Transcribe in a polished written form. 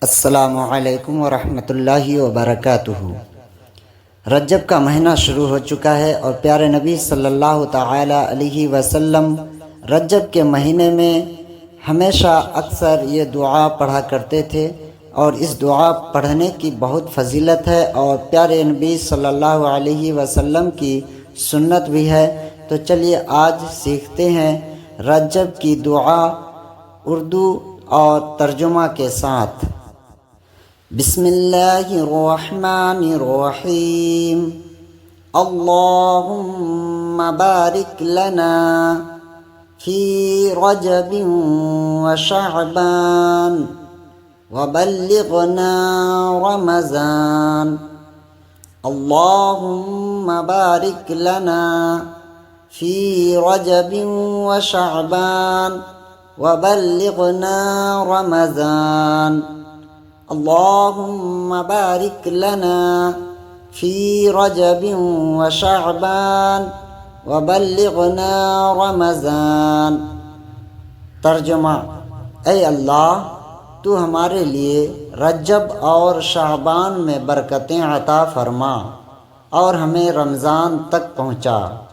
अस्सलामु अलैकुम वरहमतुल्लाहि वबरकातुहू। रजब का महीना शुरू हो चुका है और प्यारे नबी सल्लल्लाहु ताला अलैहि वसल्लम रजब के महीने में हमेशा अक्सर ये दुआ पढ़ा करते थे और इस दुआ पढ़ने की बहुत फजीलत है और प्यारे नबी सल्लल्लाहु अलैहि वसल्लम की सुन्नत भी है। तो चलिए आज सीखते हैं रजब की दुआ उर्दू और तर्जुमा के साथ। बिस्मिल्लाहिर्रहमानिर्रहीम। अल्लाहुम्मा बारिक लना फ़ी रजबिन व शअबान व बल्लिगना रमज़ान। अल्लाहुम्मा बारिक लना फ़ी रजबिन व शअबान व बल्लिगना रमज़ान। अल्लाहुम्मा बारिक लना फ़ी रजबिन व शअबान व बल्लिगना रमज़ान। तर्जुमा: ऐ अल्लाह, तू हमारे लिए रजब और शाबान में बरकतें अता फरमा और हमें रमज़ान तक पहुँचा।